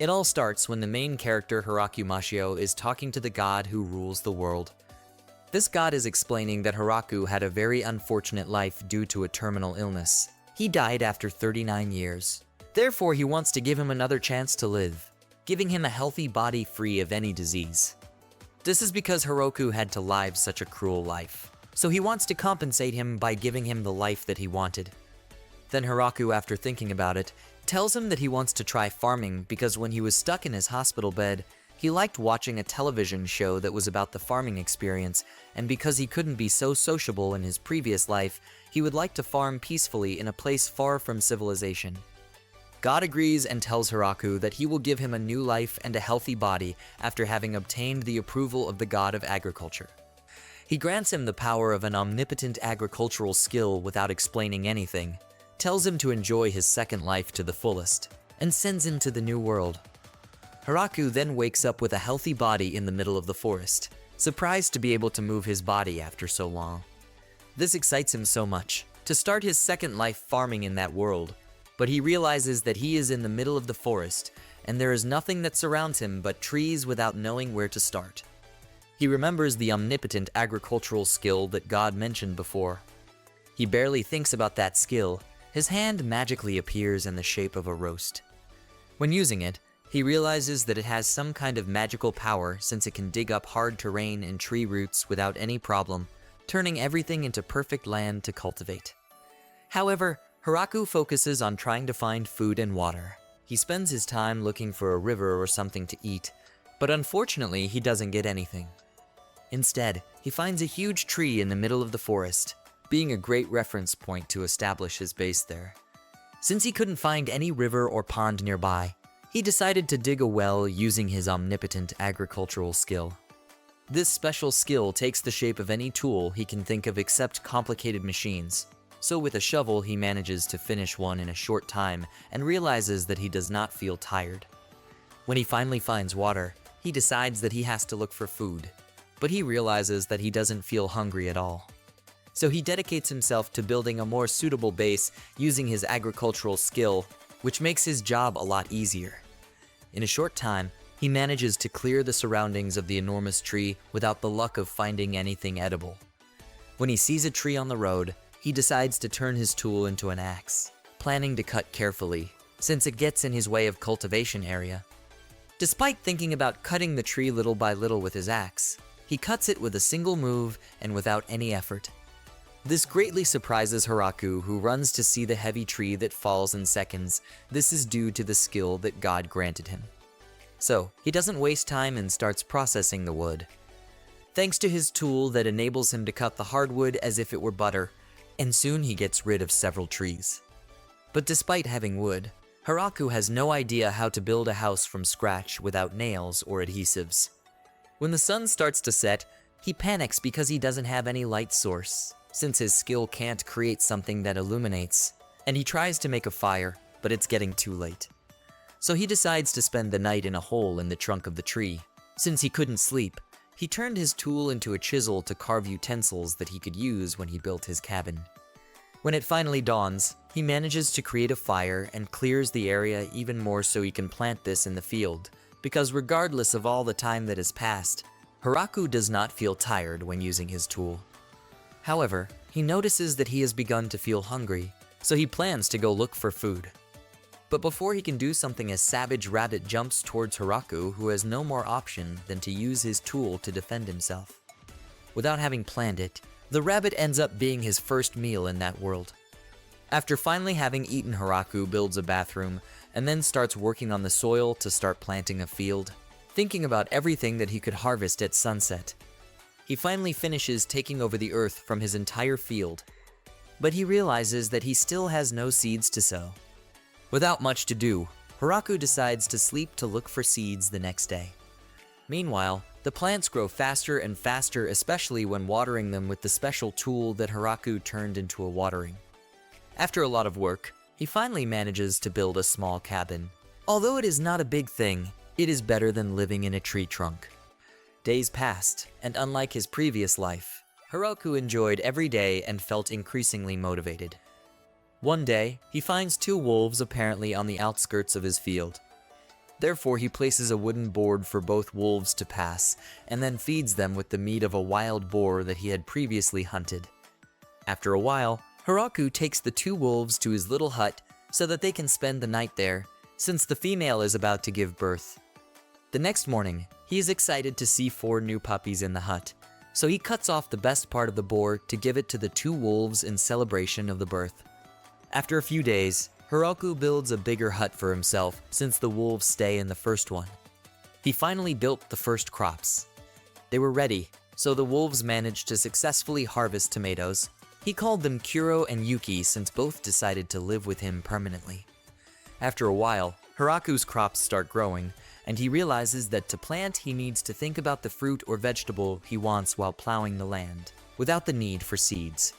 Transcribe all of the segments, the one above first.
It all starts when the main character Hiraku Mashio is talking to the god who rules the world. This god is explaining that Hiraku had a very unfortunate life due to a terminal illness. He died after 39 years. Therefore, he wants to give him another chance to live, giving him a healthy body free of any disease. This is because Hiraku had to live such a cruel life, so he wants to compensate him by giving him the life that he wanted. Then Hiraku, after thinking about it, tells him that he wants to try farming because when he was stuck in his hospital bed, he liked watching a television show that was about the farming experience, and because he couldn't be so sociable in his previous life, he would like to farm peacefully in a place far from civilization. God agrees and tells Hiraku that he will give him a new life and a healthy body after having obtained the approval of the god of agriculture. He grants him the power of an omnipotent agricultural skill without explaining anything, tells him to enjoy his second life to the fullest, and sends him to the new world. Hiraku then wakes up with a healthy body in the middle of the forest, surprised to be able to move his body after so long. This excites him so much, to start his second life farming in that world, but he realizes that he is in the middle of the forest, and there is nothing that surrounds him but trees without knowing where to start. He remembers the omnipotent agricultural skill that God mentioned before. He barely thinks about that skill. His hand magically appears in the shape of a roast. When using it, he realizes that it has some kind of magical power since it can dig up hard terrain and tree roots without any problem, turning everything into perfect land to cultivate. However, Hiraku focuses on trying to find food and water. He spends his time looking for a river or something to eat, but unfortunately he doesn't get anything. Instead, he finds a huge tree in the middle of the forest, being a great reference point to establish his base there. Since he couldn't find any river or pond nearby, he decided to dig a well using his omnipotent agricultural skill. This special skill takes the shape of any tool he can think of except complicated machines. So with a shovel, he manages to finish one in a short time and realizes that he does not feel tired. When he finally finds water, he decides that he has to look for food, but he realizes that he doesn't feel hungry at all. So he dedicates himself to building a more suitable base using his agricultural skill, which makes his job a lot easier. In a short time, he manages to clear the surroundings of the enormous tree without the luck of finding anything edible. When he sees a tree on the road, he decides to turn his tool into an axe, planning to cut carefully, since it gets in his way of cultivation area. Despite thinking about cutting the tree little by little with his axe, he cuts it with a single move and without any effort. This greatly surprises Hiraku, who runs to see the heavy tree that falls in seconds. This is due to the skill that God granted him. So, he doesn't waste time and starts processing the wood. Thanks to his tool that enables him to cut the hardwood as if it were butter, and soon he gets rid of several trees. But despite having wood, Hiraku has no idea how to build a house from scratch without nails or adhesives. When the sun starts to set, he panics because he doesn't have any light source, since his skill can't create something that illuminates, and he tries to make a fire, but it's getting too late. So he decides to spend the night in a hole in the trunk of the tree. Since he couldn't sleep, he turned his tool into a chisel to carve utensils that he could use when he built his cabin. When it finally dawns, he manages to create a fire and clears the area even more so he can plant this in the field, because regardless of all the time that has passed, Hiraku does not feel tired when using his tool. However, he notices that he has begun to feel hungry, so he plans to go look for food. But before he can do something, a savage rabbit jumps towards Hiraku, who has no more option than to use his tool to defend himself. Without having planned it, the rabbit ends up being his first meal in that world. After finally having eaten, Hiraku builds a bathroom and then starts working on the soil to start planting a field, thinking about everything that he could harvest at sunset. He finally finishes taking over the earth from his entire field, but he realizes that he still has no seeds to sow. Without much to do, Hiraku decides to sleep to look for seeds the next day. Meanwhile, the plants grow faster and faster, especially when watering them with the special tool that Hiraku turned into a watering. After a lot of work, he finally manages to build a small cabin. Although it is not a big thing, it is better than living in a tree trunk. Days passed, and unlike his previous life, Hiraku enjoyed every day and felt increasingly motivated. One day, he finds two wolves apparently on the outskirts of his field. Therefore, he places a wooden board for both wolves to pass, and then feeds them with the meat of a wild boar that he had previously hunted. After a while, Hiraku takes the two wolves to his little hut so that they can spend the night there, since the female is about to give birth. The next morning, he is excited to see 4 new puppies in the hut, so he cuts off the best part of the boar to give it to the 2 wolves in celebration of the birth. After a few days, Hiraku builds a bigger hut for himself since the wolves stay in the first one. He finally built the first crops. They were ready, so the wolves managed to successfully harvest tomatoes. He called them Kuro and Yuki since both decided to live with him permanently. After a while, Hiraku's crops start growing, and he realizes that to plant he needs to think about the fruit or vegetable he wants while plowing the land, without the need for seeds.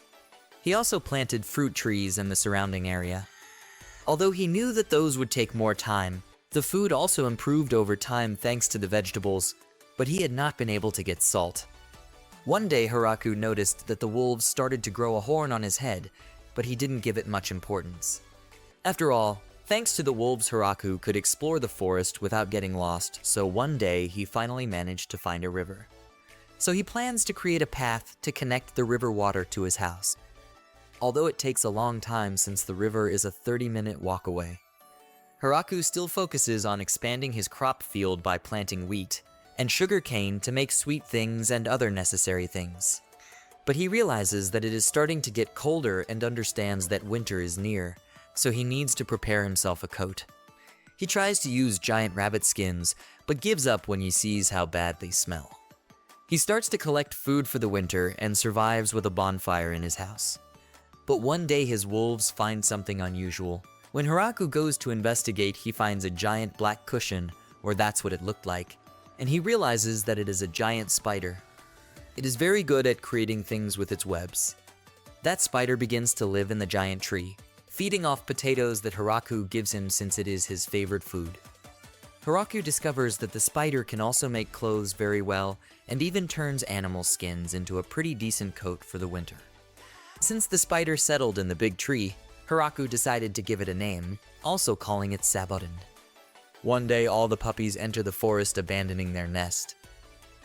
He also planted fruit trees in the surrounding area. Although he knew that those would take more time, the food also improved over time thanks to the vegetables, but he had not been able to get salt. One day Hiraku noticed that the wolves started to grow a horn on his head, but he didn't give it much importance. After all, thanks to the wolves, Hiraku could explore the forest without getting lost, so one day he finally managed to find a river. So he plans to create a path to connect the river water to his house, although it takes a long time since the river is a 30-minute walk away. Hiraku still focuses on expanding his crop field by planting wheat and sugarcane to make sweet things and other necessary things. But he realizes that it is starting to get colder and understands that winter is near, so he needs to prepare himself a coat. He tries to use giant rabbit skins, but gives up when he sees how bad they smell. He starts to collect food for the winter and survives with a bonfire in his house. But one day his wolves find something unusual. When Hiraku goes to investigate, he finds a giant black cushion, or that's what it looked like, and he realizes that it is a giant spider. It is very good at creating things with its webs. That spider begins to live in the giant tree, feeding off potatoes that Hiraku gives him since it is his favorite food. Hiraku discovers that the spider can also make clothes very well and even turns animal skins into a pretty decent coat for the winter. Since the spider settled in the big tree, Hiraku decided to give it a name, also calling it Saborin. One day all the puppies enter the forest abandoning their nest.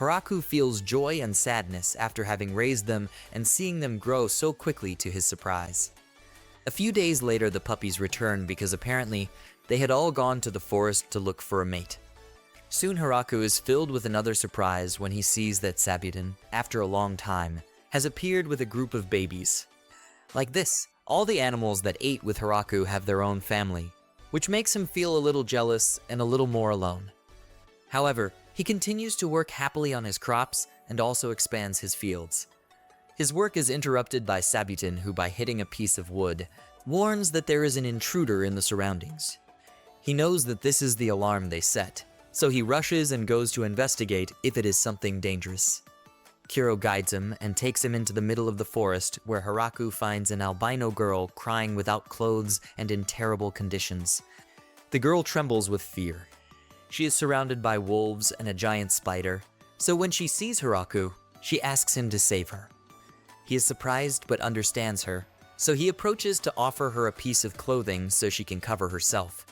Hiraku feels joy and sadness after having raised them and seeing them grow so quickly to his surprise. A few days later the puppies return because apparently they had all gone to the forest to look for a mate. Soon Hiraku is filled with another surprise when he sees that Saborin, after a long time, has appeared with a group of babies. Like this, all the animals that ate with Hiraku have their own family, which makes him feel a little jealous and a little more alone. However, he continues to work happily on his crops and also expands his fields. His work is interrupted by Saborin, who by hitting a piece of wood, warns that there is an intruder in the surroundings. He knows that this is the alarm they set, so he rushes and goes to investigate if it is something dangerous. Kuro guides him and takes him into the middle of the forest where Hiraku finds an albino girl crying without clothes and in terrible conditions. The girl trembles with fear. She is surrounded by wolves and a giant spider, so when she sees Hiraku, she asks him to save her. He is surprised but understands her, so he approaches to offer her a piece of clothing so she can cover herself.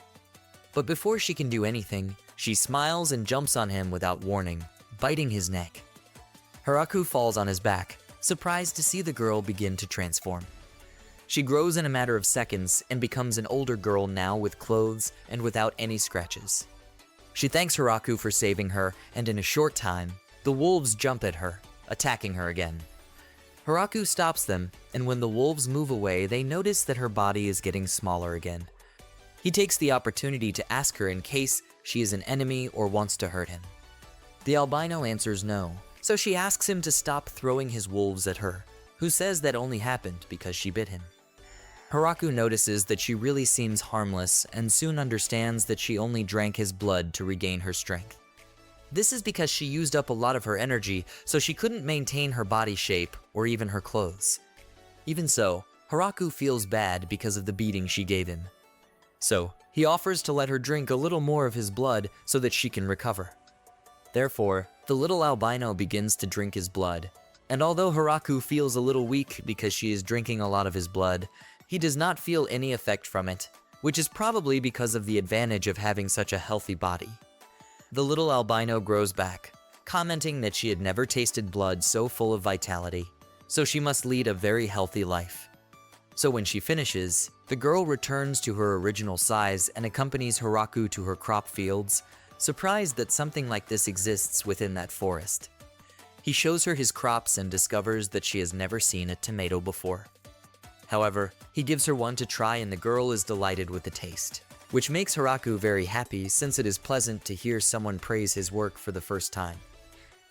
But before she can do anything, she smiles and jumps on him without warning, biting his neck. Hiraku falls on his back, surprised to see the girl begin to transform. She grows in a matter of seconds and becomes an older girl now with clothes and without any scratches. She thanks Hiraku for saving her, and in a short time, the wolves jump at her, attacking her again. Hiraku stops them, and when the wolves move away, they notice that her body is getting smaller again. He takes the opportunity to ask her in case she is an enemy or wants to hurt him. The albino answers no, so she asks him to stop throwing his wolves at her, who says that only happened because she bit him. Hiraku notices that she really seems harmless and soon understands that she only drank his blood to regain her strength. This is because she used up a lot of her energy, so she couldn't maintain her body shape or even her clothes. Even so, Hiraku feels bad because of the beating she gave him. So, he offers to let her drink a little more of his blood so that she can recover. Therefore, the little albino begins to drink his blood, and although Hiraku feels a little weak because she is drinking a lot of his blood, he does not feel any effect from it, which is probably because of the advantage of having such a healthy body. The little albino grows back, commenting that she had never tasted blood so full of vitality, so she must lead a very healthy life. So when she finishes, the girl returns to her original size and accompanies Hiraku to her crop fields, surprised that something like this exists within that forest. He shows her his crops and discovers that she has never seen a tomato before. However, he gives her one to try and the girl is delighted with the taste, which makes Hiraku very happy since it is pleasant to hear someone praise his work for the first time.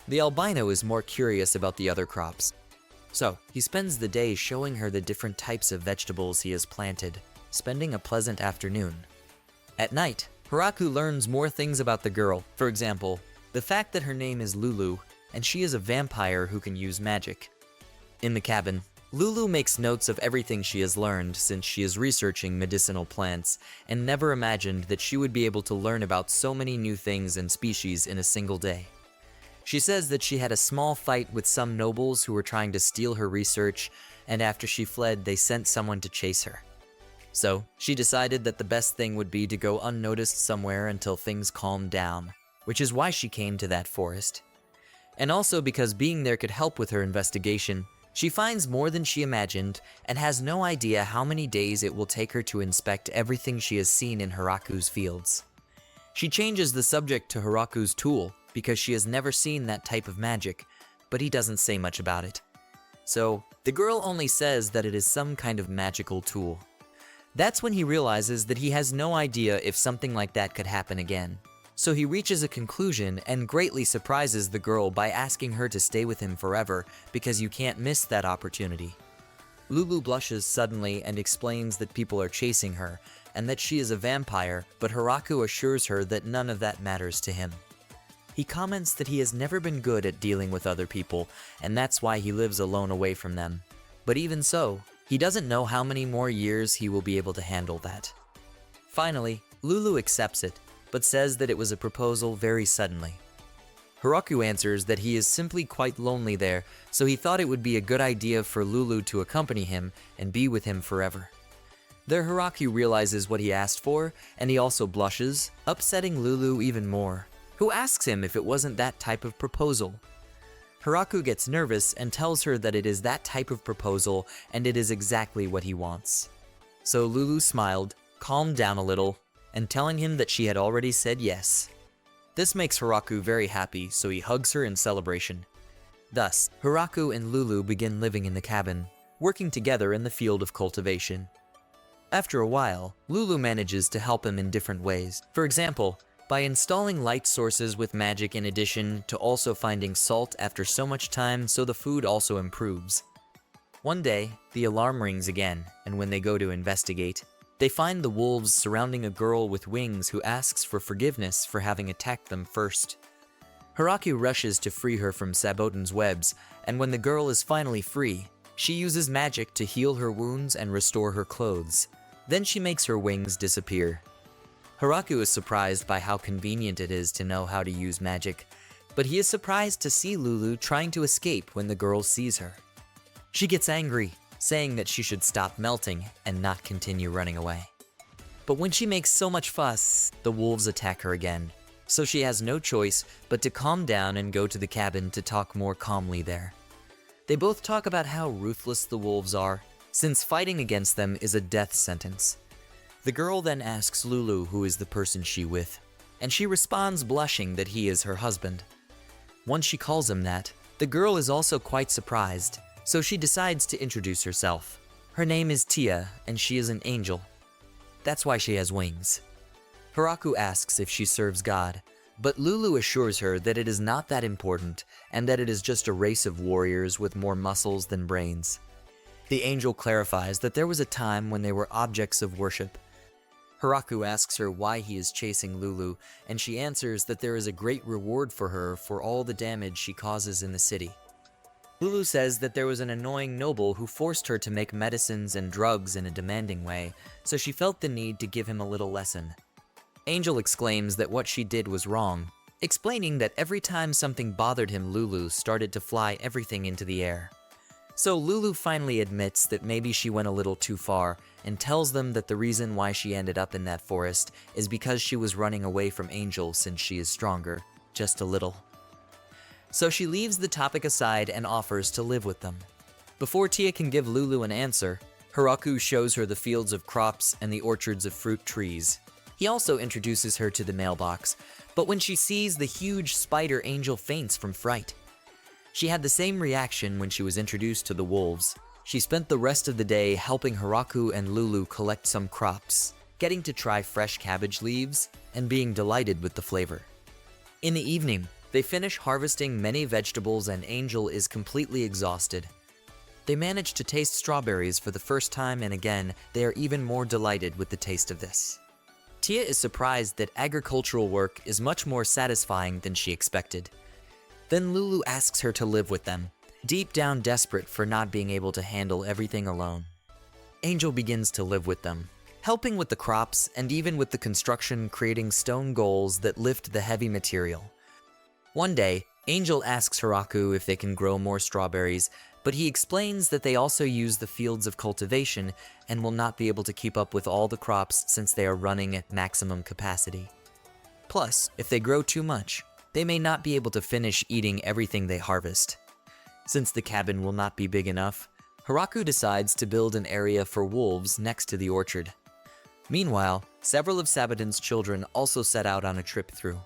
The albino is more curious about the other crops, so he spends the day showing her the different types of vegetables he has planted, spending a pleasant afternoon. At night, Hiraku learns more things about the girl, for example, the fact that her name is Lulu, and she is a vampire who can use magic. In the cabin, Lulu makes notes of everything she has learned since she is researching medicinal plants and never imagined that she would be able to learn about so many new things and species in a single day. She says that she had a small fight with some nobles who were trying to steal her research, and after she fled, they sent someone to chase her. So, she decided that the best thing would be to go unnoticed somewhere until things calmed down, which is why she came to that forest. And also because being there could help with her investigation, she finds more than she imagined and has no idea how many days it will take her to inspect everything she has seen in Hiraku's fields. She changes the subject to Hiraku's tool because she has never seen that type of magic, but he doesn't say much about it. So, the girl only says that it is some kind of magical tool. That's when he realizes that he has no idea if something like that could happen again. So he reaches a conclusion and greatly surprises the girl by asking her to stay with him forever because you can't miss that opportunity. Lulu blushes suddenly and explains that people are chasing her and that she is a vampire, but Hiraku assures her that none of that matters to him. He comments that he has never been good at dealing with other people, and that's why he lives alone away from them. But even so, he doesn't know how many more years he will be able to handle that. Finally, Lulu accepts it, but says that it was a proposal very suddenly. Hiraku answers that he is simply quite lonely there, so he thought it would be a good idea for Lulu to accompany him and be with him forever. There Hiraku realizes what he asked for, and he also blushes, upsetting Lulu even more, who asks him if it wasn't that type of proposal. Hiraku gets nervous and tells her that it is that type of proposal and it is exactly what he wants. So Lulu smiled, calmed down a little, and telling him that she had already said yes. This makes Hiraku very happy, so he hugs her in celebration. Thus, Hiraku and Lulu begin living in the cabin, working together in the field of cultivation. After a while, Lulu manages to help him in different ways. For example, by installing light sources with magic in addition to also finding salt after so much time so the food also improves. One day, the alarm rings again, and when they go to investigate, they find the wolves surrounding a girl with wings who asks for forgiveness for having attacked them first. Hiraku rushes to free her from Sabotan's webs, and when the girl is finally free, she uses magic to heal her wounds and restore her clothes. Then she makes her wings disappear. Hiraku is surprised by how convenient it is to know how to use magic, but he is surprised to see Lulu trying to escape when the girl sees her. She gets angry, saying that she should stop melting and not continue running away. But when she makes so much fuss, the wolves attack her again, so she has no choice but to calm down and go to the cabin to talk more calmly there. They both talk about how ruthless the wolves are, since fighting against them is a death sentence. The girl then asks Lulu who is the person she with, and she responds blushing that he is her husband. Once she calls him that, the girl is also quite surprised, so she decides to introduce herself. Her name is Tia, and she is an angel. That's why she has wings. Hiraku asks if she serves God, but Lulu assures her that it is not that important and that it is just a race of warriors with more muscles than brains. The angel clarifies that there was a time when they were objects of worship. Hiraku asks her why he is chasing Lulu, and she answers that there is a great reward for her for all the damage she causes in the city. Lulu says that there was an annoying noble who forced her to make medicines and drugs in a demanding way, so she felt the need to give him a little lesson. Angel exclaims that what she did was wrong, explaining that every time something bothered him, Lulu started to fly everything into the air. So Lulu finally admits that maybe she went a little too far and tells them that the reason why she ended up in that forest is because she was running away from Angel since she is stronger, just a little. So she leaves the topic aside and offers to live with them. Before Tia can give Lulu an answer, Hiraku shows her the fields of crops and the orchards of fruit trees. He also introduces her to the mailbox, but when she sees the huge spider, Angel faints from fright. She had the same reaction when she was introduced to the wolves. She spent the rest of the day helping Hiraku and Lulu collect some crops, getting to try fresh cabbage leaves, and being delighted with the flavor. In the evening, they finish harvesting many vegetables and Angel is completely exhausted. They manage to taste strawberries for the first time and again, they are even more delighted with the taste of this. Tia is surprised that agricultural work is much more satisfying than she expected. Then Lulu asks her to live with them, deep down desperate for not being able to handle everything alone. Angel begins to live with them, helping with the crops and even with the construction, creating stone goals that lift the heavy material. One day, Angel asks Hiraku if they can grow more strawberries, but he explains that they also use the fields of cultivation and will not be able to keep up with all the crops since they are running at maximum capacity. Plus, if they grow too much, they may not be able to finish eating everything they harvest. Since the cabin will not be big enough, Hiraku decides to build an area for wolves next to the orchard. Meanwhile, several of Sabadan's children also set out on a trip through.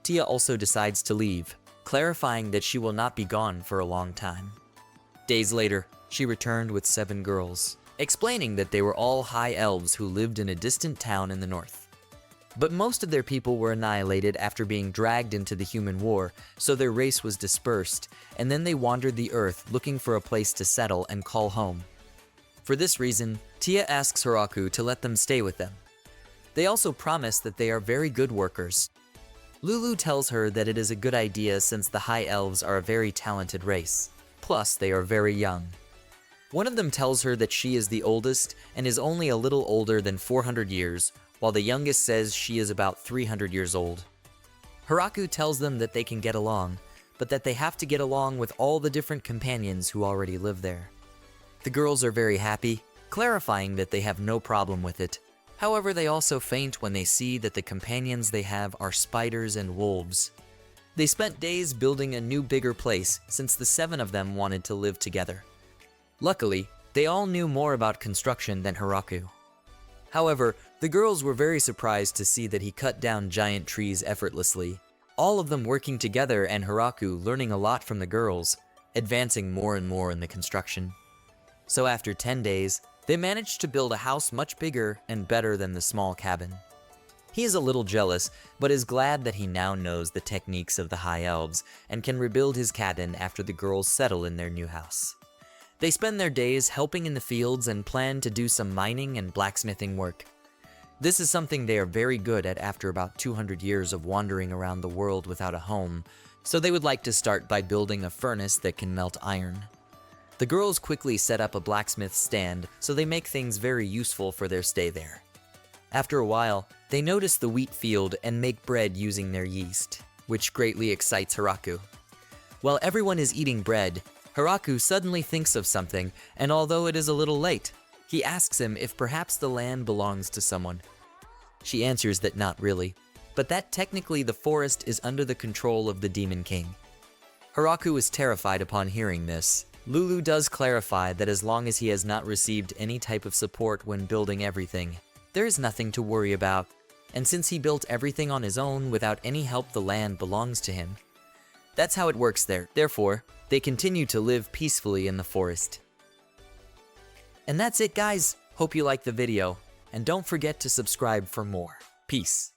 Tia also decides to leave, clarifying that she will not be gone for a long time. Days later, she returned with 7 girls, explaining that they were all high elves who lived in a distant town in the north. But most of their people were annihilated after being dragged into the human war, so their race was dispersed, and then they wandered the earth looking for a place to settle and call home. For this reason, Tia asks Hiraku to let them stay with them. They also promise that they are very good workers. Lulu tells her that it is a good idea since the high elves are a very talented race. Plus, they are very young. One of them tells her that she is the oldest and is only a little older than 400 years, while the youngest says she is about 300 years old. Hiraku tells them that they can get along, but that they have to get along with all the different companions who already live there. The girls are very happy, clarifying that they have no problem with it. However, they also faint when they see that the companions they have are spiders and wolves. They spent days building a new bigger place since the 7 of them wanted to live together. Luckily, they all knew more about construction than Hiraku. However, the girls were very surprised to see that he cut down giant trees effortlessly, all of them working together and Hiraku learning a lot from the girls, advancing more and more in the construction. So after 10 days, they managed to build a house much bigger and better than the small cabin. He is a little jealous, but is glad that he now knows the techniques of the High Elves and can rebuild his cabin after the girls settle in their new house. They spend their days helping in the fields and plan to do some mining and blacksmithing work. This is something they are very good at after about 200 years of wandering around the world without a home, so they would like to start by building a furnace that can melt iron. The girls quickly set up a blacksmith stand, so they make things very useful for their stay there. After a while, they notice the wheat field and make bread using their yeast, which greatly excites Hiraku. While everyone is eating bread, Hiraku suddenly thinks of something, and although it is a little late, he asks him if perhaps the land belongs to someone. She answers that not really, but that technically the forest is under the control of the Demon King. Hiraku is terrified upon hearing this. Lulu does clarify that as long as he has not received any type of support when building everything, there is nothing to worry about, and since he built everything on his own without any help, the land belongs to him. That's how it works there. Therefore, they continue to live peacefully in the forest. And that's it, guys. Hope you liked the video, and don't forget to subscribe for more. Peace.